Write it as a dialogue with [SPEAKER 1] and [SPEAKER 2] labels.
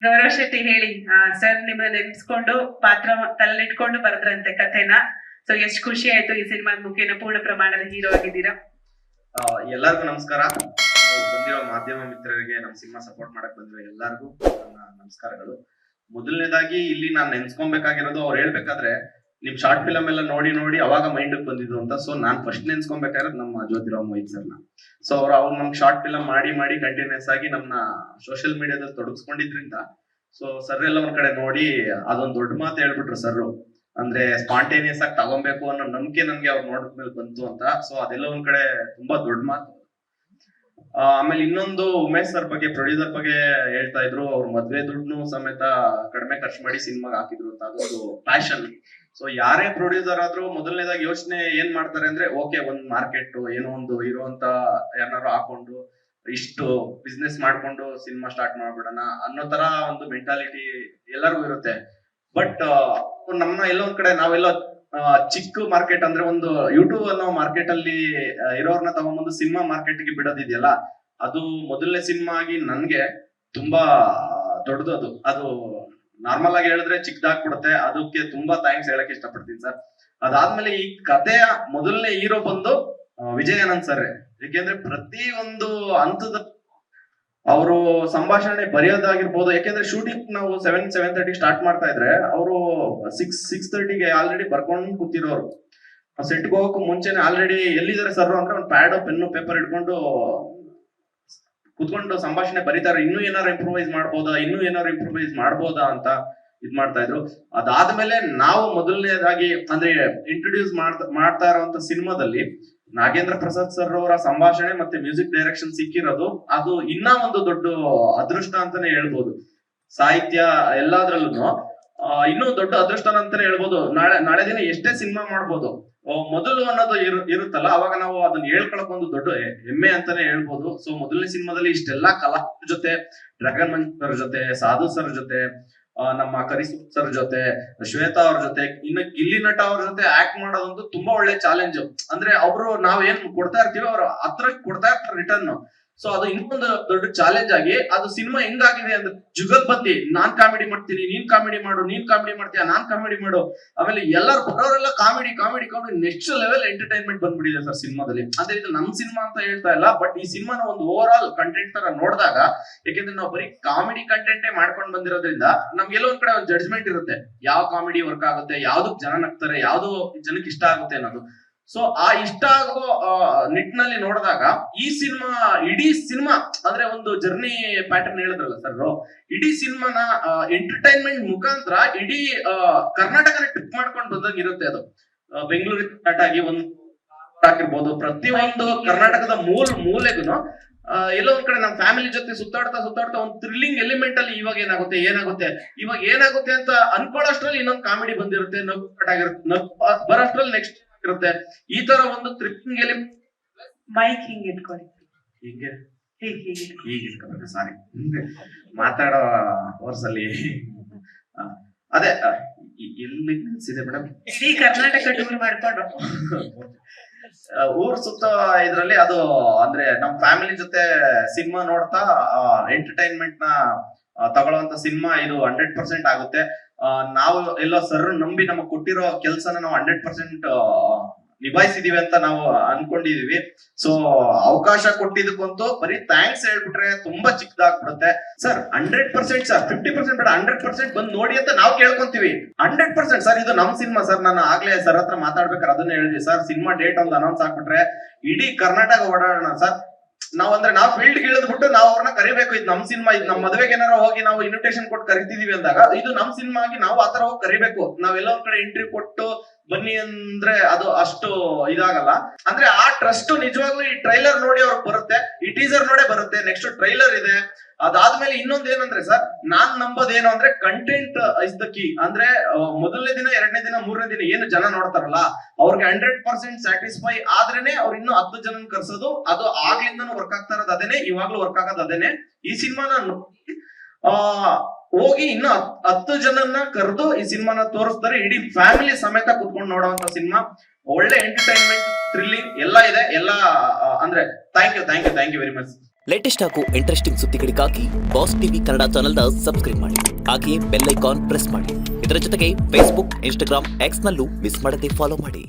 [SPEAKER 1] ಗೌರವ್ ಶೆಟ್ಟಿ ಹೇಳಿ ಸರ್ ನಿಮ್ಮನ್ನ ನೆನ್ಸ್ಕೊಂಡು ಪಾತ್ರ ತಲೆಲಿಟ್ಕೊಂಡು ಬರದ್ರಂತೆ ಕಥೆನ. ಸೊ ಎಷ್ಟು ಖುಷಿ ಆಯ್ತು ಈ ಸಿನಿಮಾದ ಮುಖೇನ ಪೂರ್ಣ ಪ್ರಮಾಣದ ಹೀರೋ ಆಗಿದ್ದೀರಾ.
[SPEAKER 2] ಎಲ್ಲರಿಗೂ ನಮಸ್ಕಾರ. ಬಂದಿರೋ ಮಾಧ್ಯಮ ಮಿತ್ರರಿಗೆ ನಮ್ಮ ಸಿನಿಮಾ ಸಪೋರ್ಟ್ ಮಾಡಕ್ ಬಂದಿರೋ ಎಲ್ಲರಿಗೂ ನನ್ನ ನಮಸ್ಕಾರಗಳು. ಮೊದಲನೇದಾಗಿ ಇಲ್ಲಿ ನಾನು ನೆನ್ಸ್ಕೊಬೇಕಾಗಿರೋದು ಅವ್ರು ಹೇಳ್ಬೇಕಾದ್ರೆ ನಿಮ್ ಶಾರ್ಟ್ ಫಿಲಮ್ ಎಲ್ಲ ನೋಡಿ ನೋಡಿ ಅವಾಗ ಮೈಂಡ್ ಬಂದಿದ್ದು ಅಂತ. ಸೊ ನಾನ್ ಫಸ್ಟ್ ನೆನ್ಸ್ಕೊಬೇಕಾಗಿರೋದು ನಮ್ಮ ಜ್ಯೋತಿರಾವ್ ಮೋಹಿತ್ ಸರ್ನ. ಸೊ ಅವ್ರು ನಮ್ಗೆ ಶಾರ್ಟ್ ಫಿಲಮ್ ಮಾಡಿ ಮಾಡಿ ಕಂಟಿನ್ಯೂಸ್ ಆಗಿ ನಮ್ನ ಸೋಷಿಯಲ್ ಮೀಡಿಯಾದಲ್ಲಿ ತೊಡಗಿಸ್ಕೊಂಡಿದ್ರಿಂದ ಸೊ ಸರ್ ಎಲ್ಲ ಒಂದ್ ಕಡೆ ನೋಡಿ ಅದೊಂದ್ ದೊಡ್ಡ ಮಾತು ಹೇಳ್ಬಿಟ್ರು ಸರ್. ಅಂದ್ರೆ ಸ್ಪಾಂಟೇನಿಯಸ್ ಆಗಿ ತಗೊಬೇಕು ಅನ್ನೋ ನಂಬಿಕೆ ನಮ್ಗೆ ಅವ್ರು ನೋಡಿದ್ಮೇಲೆ ಬಂತು ಅಂತ. ಸೊ ಅದೆಲ್ಲ ಒಂದ್ ಕಡೆ ತುಂಬಾ ದೊಡ್ಡ ಮಾತು. ಆಮೇಲೆ ಇನ್ನೊಂದು ಉಮೇಶ್ ಸರ್ ಬಗ್ಗೆ, ಪ್ರೊಡ್ಯೂಸರ್ ಬಗ್ಗೆ ಹೇಳ್ತಾ ಇದ್ರು. ಅವ್ರ ಮದ್ವೆ ದುಡ್ಡು ಸಮೇತ ಕಡಿಮೆ ಖರ್ಚು ಮಾಡಿ ಸಿನಿಮಾಗೆ ಹಾಕಿದ್ರು ಅಂತ. ಅದೊಂದು ಪ್ಯಾಷನ್. ಸೊ ಯಾರೇ ಪ್ರೊಡ್ಯೂಸರ್ ಆದ್ರೂ ಮೊದಲನೇದಾಗಿ ಯೋಚನೆ ಏನ್ ಮಾಡ್ತಾರೆ ಅಂದ್ರೆ, ಓಕೆ ಒಂದ್ ಮಾರ್ಕೆಟ್ ಏನೋ ಒಂದು ಇರುವಂತ ಯಾರು ಹಾಕೊಂಡು ಇಷ್ಟು ಬಿಸ್ನೆಸ್ ಮಾಡ್ಕೊಂಡು ಸಿನಿಮಾ ಸ್ಟಾರ್ಟ್ ಮಾಡ್ಬಿಡೋಣ ಅನ್ನೋ ತರ ಒಂದು ಮೆಂಟಾಲಿಟಿ ಎಲ್ಲರಿಗೂ ಇರುತ್ತೆ. ಬಟ್ ನಮ್ಮನ್ನ ಎಲ್ಲೊಂದ್ ಕಡೆ ನಾವೆಲ್ಲ ಚಿಕ್ಕ ಮಾರ್ಕೆಟ್ ಅಂದ್ರೆ ಒಂದು ಯೂಟ್ಯೂಬ್ ಅನ್ನೋ ಮಾರ್ಕೆಟ್ ಅಲ್ಲಿ ಇರೋರ್ನ ತಗೊಂಡ್ಬಂದು ಸಿನಿಮಾ ಮಾರ್ಕೆಟ್ ಗೆ ಬಿಡೋದಿದೆಯಲ್ಲ, ಅದು ಮೊದಲನೇ ಸಿನಿಮಾ ಆಗಿ ನನ್ಗೆ ತುಂಬಾ ದೊಡ್ಡದು. ಅದು ನಾರ್ಮಲ್ ಆಗಿ ಹೇಳಿದ್ರೆ ಚಿಕ್ಕದಾಗ್ಬಿಡುತ್ತೆ. ಅದಕ್ಕೆ ತುಂಬಾ ಥ್ಯಾಂಕ್ಸ್ ಹೇಳಕ್ ಇಷ್ಟಪಡ್ತೀನಿ ಸರ್. ಅದಾದ್ಮೇಲೆ ಈ ಕಥೆಯ ಮೊದಲನೇ ಹೀರೋ ಬಂದು ವಿಜಯಾನಂದ್ ಸರ್. ಯಾಕೆಂದ್ರೆ ಪ್ರತಿ ಒಂದು ಹಂತದ ಅವರು ಸಂಭಾಷಣೆ ಬರೆಯೋದಾಗಿರ್ಬೋದು. ಯಾಕೆಂದ್ರೆ ಶೂಟಿಂಗ್ ನಾವು 7:30 ಸ್ಟಾರ್ಟ್ ಮಾಡ್ತಾ ಇದ್ರೆ ಅವರು 6:30 ಆಲ್ರೆಡಿ ಬರ್ಕೊಂಡು ಕೂತಿರೋರು. ಸೆಟ್ಗೆ ಹೋಗಕ್ಕೂ ಮುಂಚೆನೆ ಆಲ್ರೆಡಿ ಎಲ್ಲಿದ್ದಾರೆ ಸರ್ ಅಂದ್ರೆ ಒಂದು ಪ್ಯಾಡ್ ಪೆನ್ನು ಪೇಪರ್ ಇಟ್ಕೊಂಡು ಕುತ್ಕೊಂಡು ಸಂಭಾಷಣೆ ಬರೀತಾರೆ. ಇನ್ನೂ ಏನಾರು ಇಂಪ್ರೂವೈಸ್ ಮಾಡ್ಬೋದಾ ಅಂತ ಇದ್ ಮಾಡ್ತಾ ಇದ್ರು. ಅದಾದ್ಮೇಲೆ ನಾವು ಮೊದಲನೇದಾಗಿ ಅಂದ್ರೆ ಇಂಟ್ರೊಡ್ಯೂಸ್ ಮಾಡ್ತಾ ಇರುವಂತ ಸಿನಿಮಾದಲ್ಲಿ ನಾಗೇಂದ್ರ ಪ್ರಸಾದ್ ಸರ್ ಅವರ ಸಂಭಾಷಣೆ ಮತ್ತೆ ಮ್ಯೂಸಿಕ್ ಡೈರೆಕ್ಷನ್ ಸಿಕ್ಕಿರೋದು ಅದು ಇನ್ನ ಒಂದು ದೊಡ್ಡ ಅದೃಷ್ಟ ಅಂತಾನೆ ಹೇಳ್ಬೋದು. ಸಾಹಿತ್ಯ ಎಲ್ಲಾದ್ರಲ್ಲೂ ಇನ್ನೂ ದೊಡ್ಡ ಅದೃಷ್ಟ ಅಂತಾನೆ ಹೇಳ್ಬೋದು. ನಾಳೆ ದಿನ ಎಷ್ಟೇ ಸಿನಿಮಾ ಮಾಡ್ಬೋದು, ಮೊದಲು ಅನ್ನೋದು ಇರುತ್ತಲ್ಲ, ಅವಾಗ ನಾವು ಅದನ್ನ ಹೇಳ್ಕೊಳಕ್ ಒಂದು ದೊಡ್ಡ ಹೆಮ್ಮೆ ಅಂತಾನೆ ಹೇಳ್ಬೋದು. ಸೊ ಮೊದಲನೇ ಸಿನಿಮಾದಲ್ಲಿ ಇಷ್ಟೆಲ್ಲಾ ಕಲಾವಿದರ ಜೊತೆ, ಡ್ರ್ಯಾಗನ್ ಮಂಚ್ ಸರ್ ಜೊತೆ, ಸಾಧು ಸರ್ ಜೊತೆ, ನಮ್ಮ ಕರಿಸು ಸರ್ ಜೊತೆ, ಶ್ವೇತಾ ಅವ್ರ ಜೊತೆ, ಇನ್ನು ಗಿಲ್ಲಿ ನಟ ಅವ್ರ ಜೊತೆ ಆಕ್ಟ್ ಮಾಡೋದಂತೂ ತುಂಬಾ ಒಳ್ಳೆ ಚಾಲೆಂಜ್. ಅಂದ್ರೆ ಅವರು ನಾವ್ ಏನ್ ಕೊಡ್ತಾ ಇರ್ತೀವಿ ಅವ್ರು ಹತ್ರ ಕೊಡ್ತಾ ಇರ್ತಾರೆ ರಿಟರ್ನ್. ಸೊ ಅದು ಇನ್ನೊಂದು ದೊಡ್ಡ ಚಾಲೆಂಜ್ ಆಗಿ ಅದು ಸಿನಿಮಾ ಹೆಂಗಾಗಿದೆ ಅಂದ್ರೆ ಜುಗಲ್ಬಂದಿ, ನಾನ್ ಕಾಮಿಡಿ ಮಾಡ್ತೀನಿ, ನೀನ್ ಕಾಮಿಡಿ ಮಾಡು, ನೀನ್ ಕಾಮಿಡಿ ಮಾಡ್ತೀಯ, ನಾನ್ ಕಾಮಿಡಿ ಮಾಡು. ಆಮೇಲೆ ಎಲ್ಲರೂ ಬರೋರೆಲ್ಲ comedy comedy comedy next level entertainment ಬಂದ್ಬಿಟ್ಟಿದೆ ಸರ್ ಸಿನಿಮಾದಲ್ಲಿ. ಅಂದ್ರೆ ಇದು ನಮ್ ಸಿನಿಮಾ ಅಂತ ಹೇಳ್ತಾ ಇಲ್ಲ, ಬಟ್ ಈ ಸಿನಿಮಾನ ಒಂದು ಓವರ್ ಆಲ್ ಕಂಟೆಂಟ್ ತರ ನೋಡಿದಾಗ, ಯಾಕೆಂದ್ರೆ ನಾವು ಬರೀ ಕಾಮಿಡಿ ಕಂಟೆಂಟೇ ಮಾಡ್ಕೊಂಡು ಬಂದಿರೋದ್ರಿಂದ ನಮ್ಗೆಲ್ಲೋ ಒಂದ್ ಕಡೆ ಒಂದು ಜಡ್ಜ್ಮೆಂಟ್ ಇರುತ್ತೆ, ಯಾವ ಕಾಮಿಡಿ ವರ್ಕ್ ಆಗುತ್ತೆ, ಯಾವ್ದಕ್ ಜನ ನಗ್ತಾರೆ, ಯಾವ್ದು ಜನಕ್ಕೆ ಇಷ್ಟ ಆಗುತ್ತೆ ಅನ್ನೋದು. ಸೊ ಆ ಇಷ್ಟ ಆಗೋ ನಿಟ್ಟಿನಲ್ಲಿ ನೋಡಿದಾಗ ಈ ಇಡೀ ಸಿನಿಮಾ ಅಂದ್ರೆ ಒಂದು ಜರ್ನಿ ಪ್ಯಾಟರ್ನ್ ಹೇಳಿದ್ರಲ್ಲ ಸರ್, ಇಡೀ ಸಿನಿಮಾನ ಎಂಟರ್ಟೈನ್ಮೆಂಟ್ ಮುಖಾಂತರ ಇಡೀ ಕರ್ನಾಟಕನ ಟ್ರಿಪ್ ಮಾಡ್ಕೊಂಡು ಬಂದಂಗ ಇರುತ್ತೆ. ಅದು ಬೆಂಗಳೂರಿಗೆ ಸ್ಟಾರ್ಟ್ ಆಗಿ ಒಂದು ಆಗಿರ್ಬೋದು, ಪ್ರತಿಯೊಂದು ಕರ್ನಾಟಕದ ಮೂಲೆಗೂ ಎಲ್ಲೋ ಒಂದ್ ಕಡೆ ನಮ್ಮ ಫ್ಯಾಮಿಲಿ ಜೊತೆ ಸುತ್ತಾಡ್ತಾ ಒಂದು ಥ್ರಿಲ್ಲಿಂಗ್ ಎಲಿಮೆಂಟ್ ಅಲ್ಲಿ ಇವಾಗ ಏನಾಗುತ್ತೆ ಅಂತ ಅನ್ಕೊಳ್ಳೋಷ್ಟ್ರಲ್ಲಿ ಇನ್ನೊಂದು ಕಾಮಿಡಿ ಬಂದಿರುತ್ತೆ, ನಗು ಸ್ಟಾರ್ಟ್ ಆಗಿರುತ್ತೆ, ಬರೋಷ್ಟ್ರಲ್ಲಿ ನೆಕ್ಸ್ಟ್ ಇರುತ್ತೆ. ಈ ತರ ಒಂದು ಥ್ರಿಲ್ಲಿಂಗ್ ಎಲಿಮೆಂಟ್.
[SPEAKER 1] ಮೈಕ್ ಹಿಂಗ್ ಇಟ್ಕೊಳ್ಳಿ,
[SPEAKER 2] ಹೀಗೆ ಇಟ್ಕೋಬೇಕು. ಸಾರಿ, ಮಾತಾಡೋ ವರ್ಷಲ್ಲಿ ಅದೇ ಎಲ್ಲಿ ನಿಲ್ಸಿದೆ ಮೇಡಮ್,
[SPEAKER 1] ಇಡೀ ಕರ್ನಾಟಕ ಟೂರ್ ಮಾಡ್ಕೊಂಡು
[SPEAKER 2] ಊರ್ ಸುತ್ತ ಇದ್ರಲ್ಲಿ ಅದು ಅಂದ್ರೆ ನಮ್ ಫ್ಯಾಮಿಲಿ ಜೊತೆ ಸಿನಿಮಾ ನೋಡ್ತಾ ಎಂಟರ್ಟೈನ್ಮೆಂಟ್ ನ ತಗೊಳ್ಳುವಂತ ಸಿನಿಮಾ ಇದು 100% ಆಗುತ್ತೆ. ನಾವು ಎಲ್ಲೋ ಸರ್ ನಂಬಿ ನಮಗ್ ಕೊಟ್ಟಿರೋ ಕೆಲ್ಸನ ನಾವು 100% ನಿಭಾಯಿಸಿದೀವಿ ಅಂತ ನಾವು ಅನ್ಕೊಂಡಿದೀವಿ. ಸೊ ಅವಕಾಶ ಕೊಟ್ಟಿದ್ದಕ್ಕಂತೂ ಬರೀ ಥ್ಯಾಂಕ್ಸ್ ಹೇಳ್ಬಿಟ್ರೆ ತುಂಬಾ ಚಿಕ್ಕದಾಗ್ಬಿಡುತ್ತೆ ಸರ್. 100% ಸರ್, 50% ಬೇಡ, 100% ಬಂದ್ ನೋಡಿ ಅಂತ ನಾವು ಕೇಳ್ಕೊಂತೀವಿ. 100% ಸರ್, ಇದು ನಮ್ ಸಿನಿಮಾ ಸರ್. ನಾನು ಆಗ್ಲೇ ಸರ್ ಹತ್ರ ಮಾತಾಡ್ಬೇಕಾದ್ರೆ ಅದನ್ನೇ ಹೇಳಿದ್ವಿ ಸರ್, ಸಿನಿಮಾ ಡೇಟ್ ಒಂದು ಅನೌನ್ಸ್ ಆಗ್ಬಿಟ್ರೆ ಇಡೀ ಕರ್ನಾಟಕ ಓಡಾಡೋಣ ಸರ್. ನಾವು ಫೀಲ್ಡ್ ಇಳಿದ್ಬಿಟ್ಟು ನಾವು ಅವ್ರನ್ನ ಕರಿಬೇಕು. ಇದು ನಮ್ ಸಿನಿಮಾ, ಇದು ನಮ್ ಮದುವೆಗೆ ಏನಾರ ಹೋಗಿ ನಾವು ಇನ್ವಿಟೇಷನ್ ಕೊಟ್ಟು ಕರಿತಿದೀವಿ ಅಂದಾಗ ಇದು ನಮ್ ಸಿನಿಮಾ ಆಗಿ ನಾವು ಆತರ ಹೋಗಿ ಕರಿಬೇಕು. ನಾವೆಲ್ಲ ಒಂದ್ ಕಡೆ ಎಂಟ್ರಿ ಕೊಟ್ಟು ಬನ್ನಿ ಅಂದ್ರೆ ಅದು ಅಷ್ಟು ಇದಾಗಲ್ಲ. ಅಂದ್ರೆ ಆ ಟ್ರಸ್ಟ್ ನಿಜವಾಗ್ಲೂ ಈ ಟ್ರೈಲರ್ ನೋಡಿ ಅವ್ರಿಗೆ ಬರುತ್ತೆ, ಈ ಟೀಸರ್ ನೋಡೇ ಬರುತ್ತೆ. ನೆಕ್ಸ್ಟ್ ಟ್ರೈಲರ್ ಇದೆ. ಅದಾದ್ಮೇಲೆ ಇನ್ನೊಂದ್ ಏನಂದ್ರೆ ಸರ್, ನಾನ್ ನಂಬೋದೇನು ಅಂದ್ರೆ ಕಂಟೆಂಟ್ ಇಸ್ ದ ಕೀ. ಅಂದ್ರೆ ಮೊದಲನೇ ದಿನ, 2ನೇ ದಿನ, 3ನೇ ದಿನ ಏನು ಜನ ನೋಡ್ತಾರಲ್ಲ ಅವ್ರಿಗೆ 100% ಸ್ಯಾಟಿಸ್ಫೈ ಆದ್ರೇನೆ ಅವ್ರು ಇನ್ನೂ 10 ಜನ ಕರ್ಸೋದು. ಅದು ಆಗ್ಲಿಂದನೂ ವರ್ಕ್ ಆಗ್ತಾ ಇರೋದು ಅದೇನೆ, ಇವಾಗ್ಲೂ ವರ್ಕ್ ಆಗೋದು ಅದೇನೆ. ಈ ಸಿನಿಮಾನ ಹೋಗಿ ಇನ್ನು 10 ಜನನ್ನ ಕರೆದು ಈ ಸಿನಿಮಾನ ತೋರಿಸ್ತಾರೆ. ಇಡೀ ಫ್ಯಾಮಿಲಿ ಸಮೇತ ಕುತ್ಕೊಂಡು ನೋಡುವಂತ ಸಿನಿಮಾ. ಒಳ್ಳೆ ಎಂಟರ್ಟೈನ್ಮೆಂಟ್, ಥ್ರಿಲ್ಲಿಂಗ್ ಎಲ್ಲ ಇದೆ. ಎಲ್ಲ ಅಂದ್ರೆ thank you very much.
[SPEAKER 3] Latest ಹಾಗೂ ಇಂಟ್ರೆಸ್ಟಿಂಗ್ ಸುದ್ದಿಗಳಿಗಾಗಿ ಬಾಸ್ ಟಿವಿ ಕನ್ನಡ ಚಾನೆಲ್ನ ಸಬ್ಸ್ಕ್ರೈಬ್ ಮಾಡಿ. ಹಾಗೆಯೇ ಬೆಲ್ ಐಕಾನ್ ಪ್ರೆಸ್ ಮಾಡಿ. ಇದರ ಜೊತೆಗೆ ಫೇಸ್ಬುಕ್, ಇನ್ಸ್ಟಾಗ್ರಾಮ್, ಎಕ್ಸ್ನಲ್ಲೂ ಮಿಸ್ ಮಾಡದೆ ಫಾಲೋ ಮಾಡಿ.